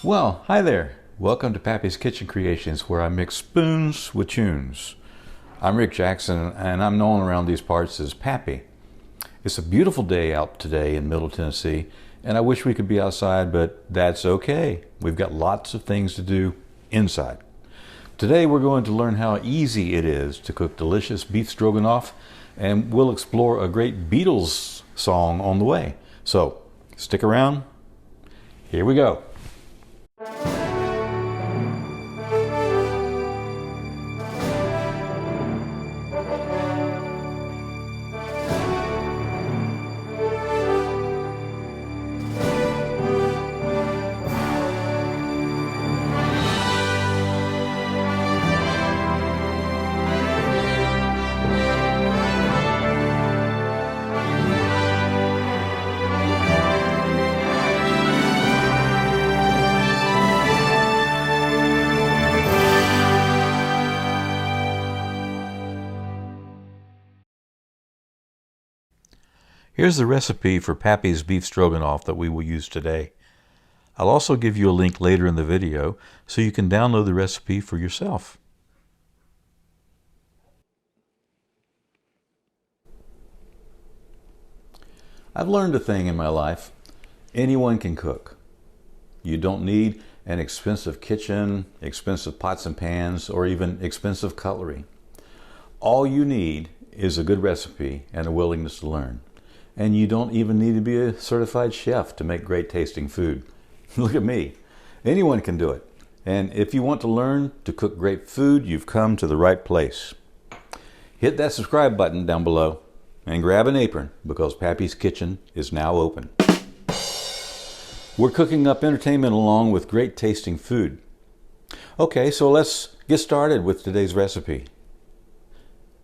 Well, hi there. Welcome to Pappy's Kitchen Creations, where I mix spoons with tunes. I'm Rick Jackson, and I'm known around these parts as Pappy. It's a beautiful day out today in Middle Tennessee, and I wish we could be outside, but that's okay. We've got lots of things to do inside. Today we're going to learn how easy it is to cook delicious beef stroganoff, and we'll explore a great Beatles song on the way. So stick around. Here we go. Here's the recipe for Pappy's beef stroganoff that we will use today. I'll also give you a link later in the video so you can download the recipe for yourself. I've learned a thing in my life. Anyone can cook. You don't need an expensive kitchen, expensive pots and pans, or even expensive cutlery. All you need is a good recipe and a willingness to learn. And you don't even need to be a certified chef to make great tasting food. Look at me. Anyone can do it. And if you want to learn to cook great food, you've come to the right place. Hit that subscribe button down below and grab an apron, because Pappy's Kitchen is now open. We're cooking up entertainment along with great tasting food. Okay, so let's get started with today's recipe.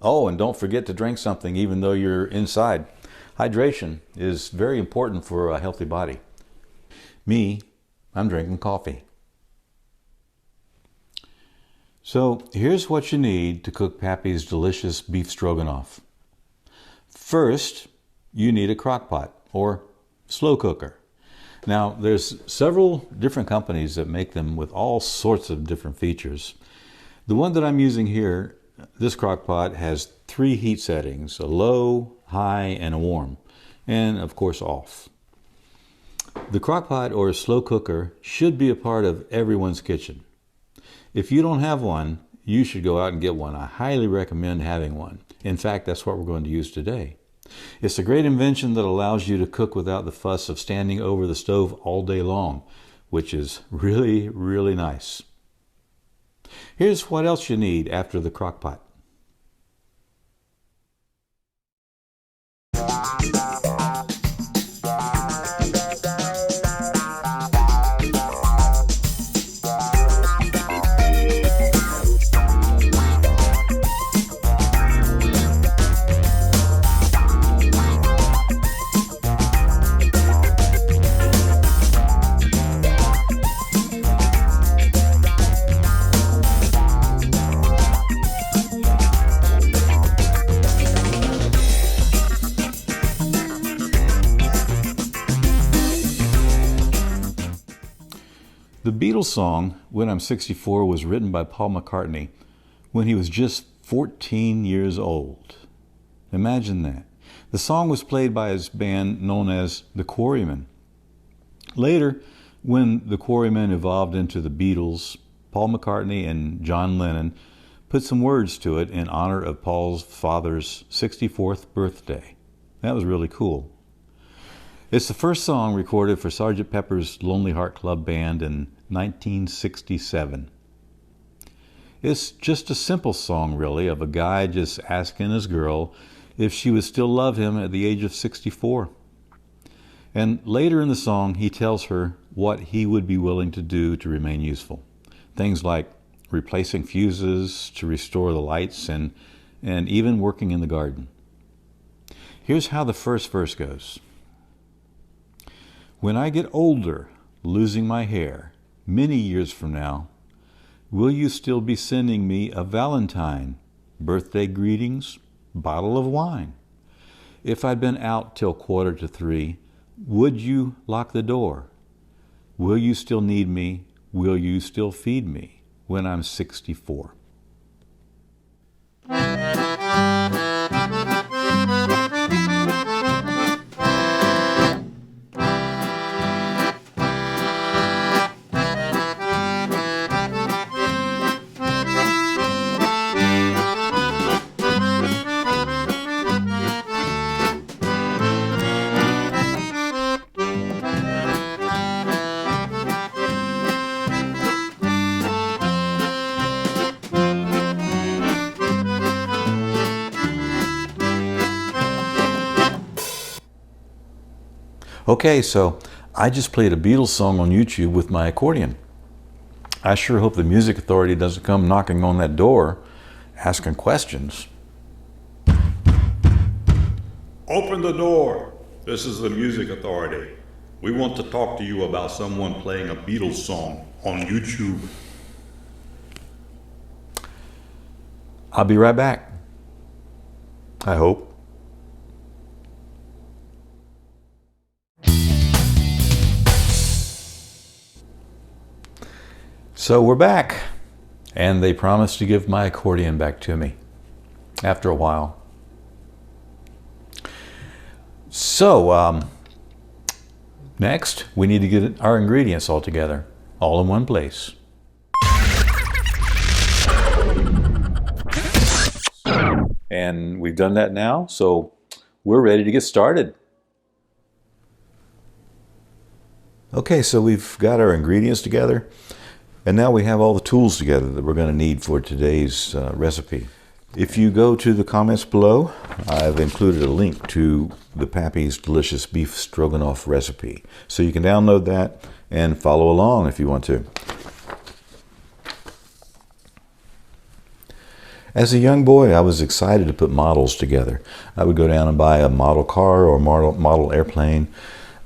Oh, and don't forget to drink something even though you're inside. Hydration is very important for a healthy body. Me, I'm drinking coffee. So here's what you need to cook Pappy's delicious beef stroganoff. First, you need a crock pot or slow cooker. Now, there's several different companies that make them with all sorts of different features. The one that I'm using here, this crock pot, has 3 heat settings: a low, high, and a warm, and of course off. The crock pot or slow cooker should be a part of everyone's kitchen. If you don't have one, you should go out and get one. I highly recommend having one. In fact, that's what we're going to use today. It's a great invention that allows you to cook without the fuss of standing over the stove all day long, which is really, really nice. Here's what else you need after the crock pot. The Beatles song, When I'm 64, was written by Paul McCartney when he was just 14 years old. Imagine that. The song was played by his band known as the Quarrymen. Later, when the Quarrymen evolved into the Beatles, Paul McCartney and John Lennon put some words to it in honor of Paul's father's 64th birthday. That was really cool. It's the first song recorded for Sgt. Pepper's Lonely Heart Club Band in 1967. It's just a simple song, really, of a guy just asking his girl if she would still love him at the age of 64. And later in the song, he tells her what he would be willing to do to remain useful. Things like replacing fuses to restore the lights and even working in the garden. Here's how the first verse goes. When I get older, losing my hair, many years from now, will you still be sending me a Valentine, birthday greetings, bottle of wine? If I'd been out till 2:45, would you lock the door? Will you still need me will you still feed me when I'm 64? Okay, so I just played a Beatles song on YouTube with my accordion. I sure hope the music authority doesn't come knocking on that door asking questions. Open the door. This is the music authority. We want to talk to you about someone playing a Beatles song on YouTube. I'll be right back. I hope. So we're back, and they promised to give my accordion back to me after a while. So next, we need to get our ingredients all together, all in one place. And we've done that now, so we're ready to get started. Okay, so we've got our ingredients together. And now we have all the tools together that we're going to need for today's recipe. If you go to the comments below, I've included a link to the Pappy's delicious beef stroganoff recipe. So you can download that and follow along if you want to. As a young boy, I was excited to put models together. I would go down and buy a model car or model airplane,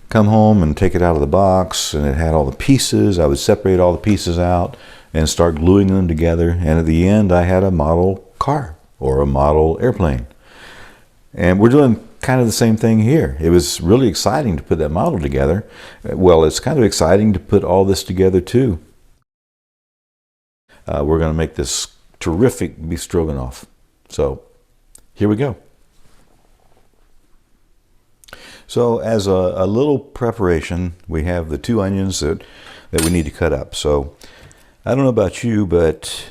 come home and take it out of the box, and it had all the pieces. I would separate all the pieces out and start gluing them together, and at the end I had a model car or a model airplane. And we're doing kind of the same thing here. It was really exciting to put that model together. Well, it's kind of exciting to put all this together too. We're going to make this terrific beef stroganoff. So here we go. So as a little preparation, we have the 2 onions that we need to cut up. So I don't know about you, but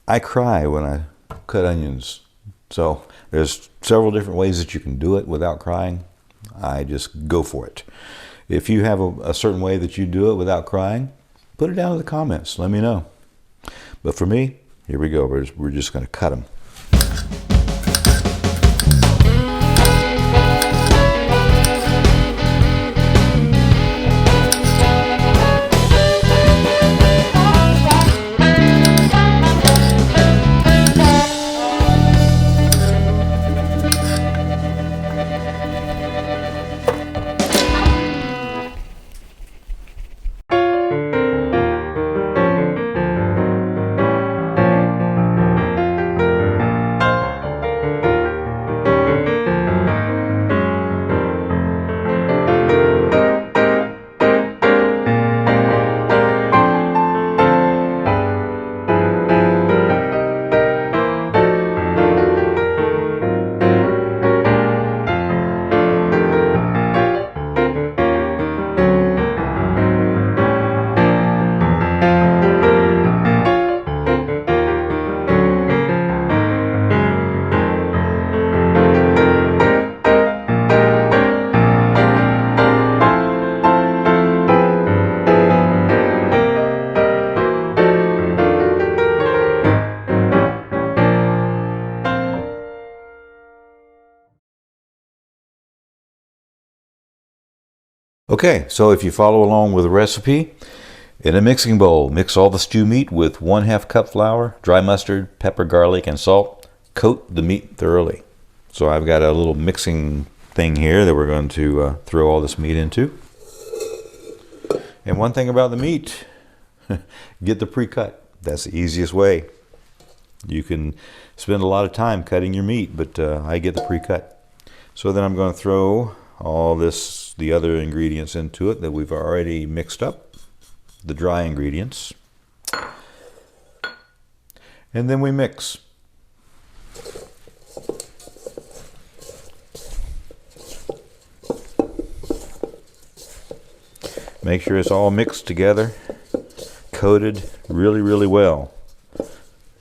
I cry when I cut onions. So there's several different ways that you can do it without crying. I just go for it. If you have a certain way that you do it without crying, put it down in the comments. Let me know. But for me, here we go. We're just going to cut them. Okay, so if you follow along with the recipe, in a mixing bowl, mix all the stew meat with 1/2 cup flour, dry mustard, pepper, garlic, and salt. Coat the meat thoroughly. So I've got a little mixing thing here that we're going to throw all this meat into. And one thing about the meat, get the pre-cut. That's the easiest way. You can spend a lot of time cutting your meat, but I get the pre-cut. So then I'm going to throw all the other ingredients into it that we've already mixed up. the dry ingredients. And then we mix. Make sure it's all mixed together, coated really, really well.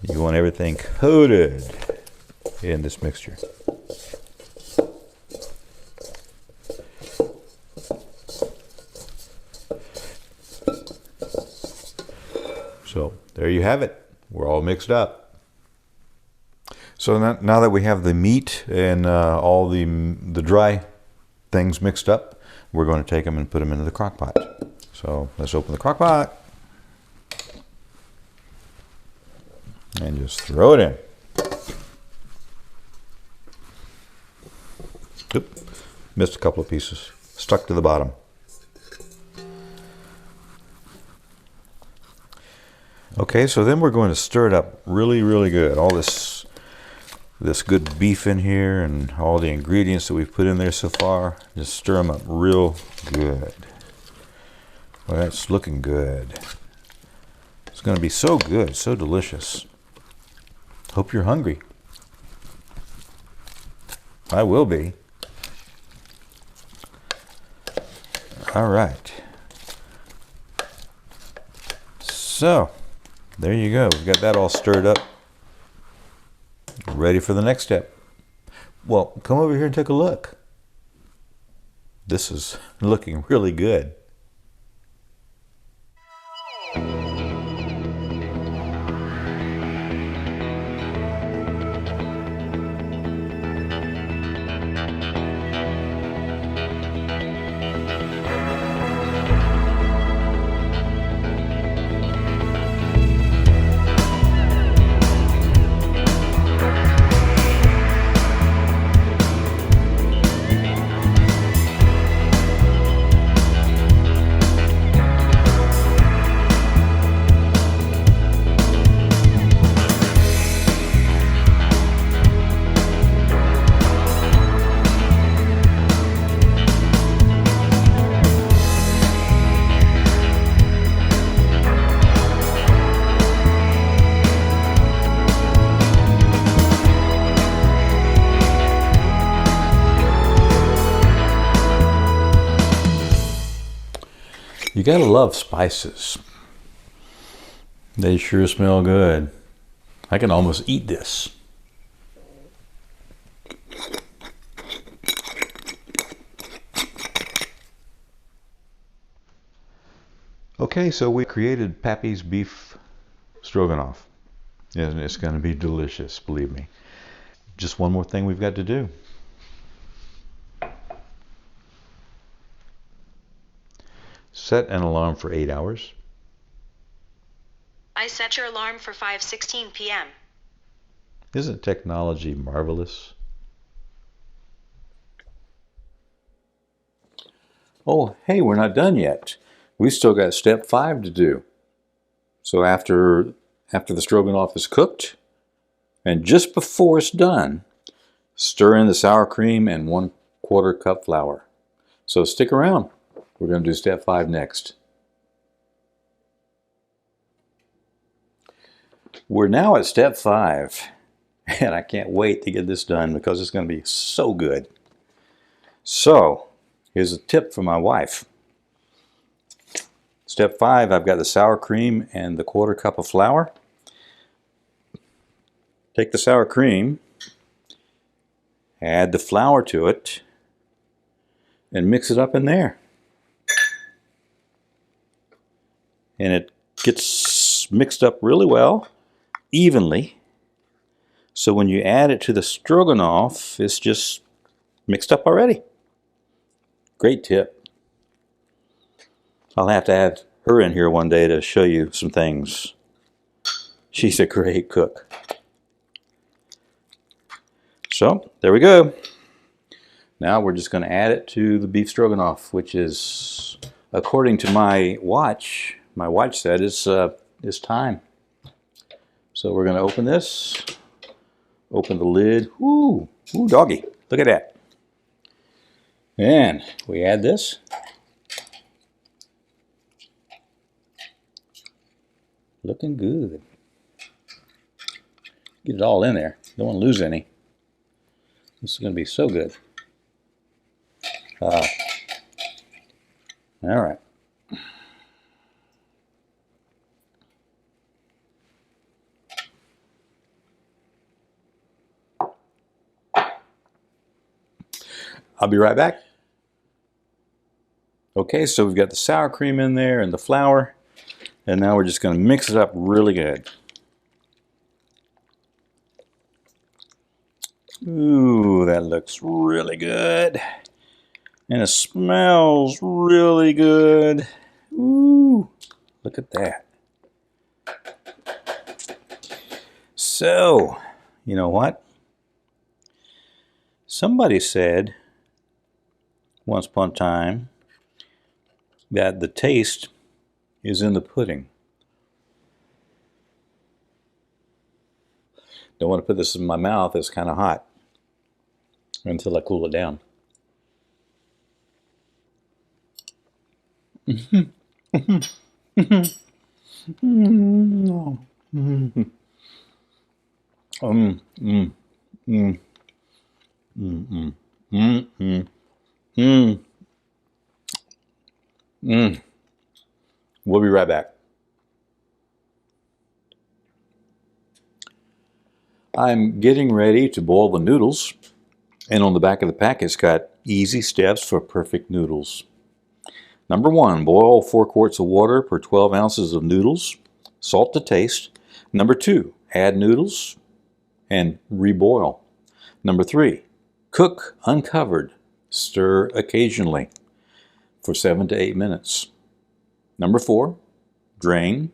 You want everything coated in this mixture. So there you have it. We're all mixed up. So now that we have the meat and all the dry things mixed up, we're going to take them and put them into the crock pot. So let's open the crock pot and just throw it in. Oop, missed a couple of pieces, stuck to the bottom. Okay, so then we're going to stir it up really, really good. All this good beef in here and all the ingredients that we've put in there so far, just stir them up real good. Well, that's looking good. It's going to be so good, so delicious. Hope you're hungry. I will be. All right. So, there you go. We've got that all stirred up. Ready for the next step. Well, come over here and take a look. This is looking really good. You gotta love spices. They sure smell good. I can almost eat this. Okay, so we created Pappy's beef stroganoff. And it's gonna be delicious, believe me. Just one more thing we've got to do. Set an alarm for 8 hours. I set your alarm for 5:16 p.m. Isn't technology marvelous? Oh, hey, we're not done yet. We still got step 5 to do. So after the stroganoff is cooked, and just before it's done, stir in the sour cream and 1/4 cup flour. So stick around. We're going to do step 5 next. We're now at step 5, and I can't wait to get this done because it's going to be so good. So, here's a tip from my wife. Step 5, I've got the sour cream and the 1/4 cup of flour. Take the sour cream, add the flour to it, and mix it up in there. And it gets mixed up really well, evenly. So when you add it to the stroganoff, it's just mixed up already. Great tip. I'll have to have her in here one day to show you some things. She's a great cook. So there we go. Now we're just going to add it to the beef stroganoff, which is, according to my watch said is time. So we're going to open this, open the lid. Ooh, doggy, look at that. And we add this. looking good. Get it all in there. Don't want to lose any. This is going to be so good. All right. I'll be right back. Okay, so we've got the sour cream in there and the flour, and now we're just going to mix it up really good. Ooh, that looks really good. And it smells really good. Ooh, look at that. So, you know what? Somebody said once upon a time that the taste is in the pudding. Don't want to put this in my mouth. It's kind of hot until I cool it down. We'll be right back. I'm getting ready to boil the noodles, and on the back of the pack it's got easy steps for perfect noodles. Number 1, boil 4 quarts of water per 12 ounces of noodles. Salt to taste. Number 2, add noodles and reboil. Number 3, cook uncovered. Stir occasionally for 7 to 8 minutes. Number 4, drain.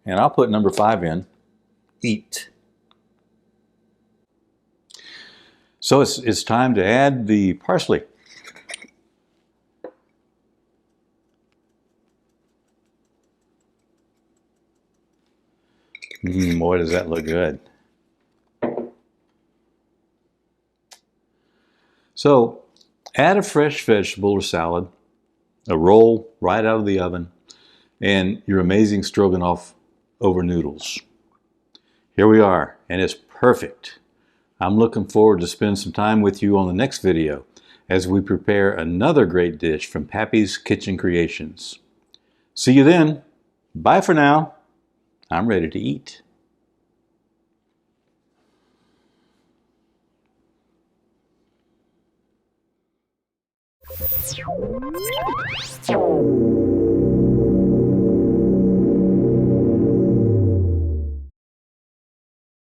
And I'll put number 5 in, eat. So it's time to add the parsley. Boy, does that look good. So add a fresh vegetable or salad, a roll right out of the oven, and your amazing stroganoff over noodles. Here we are, and it's perfect. I'm looking forward to spending some time with you on the next video as we prepare another great dish from Pappy's Kitchen Creations. See you then. Bye for now. I'm ready to eat.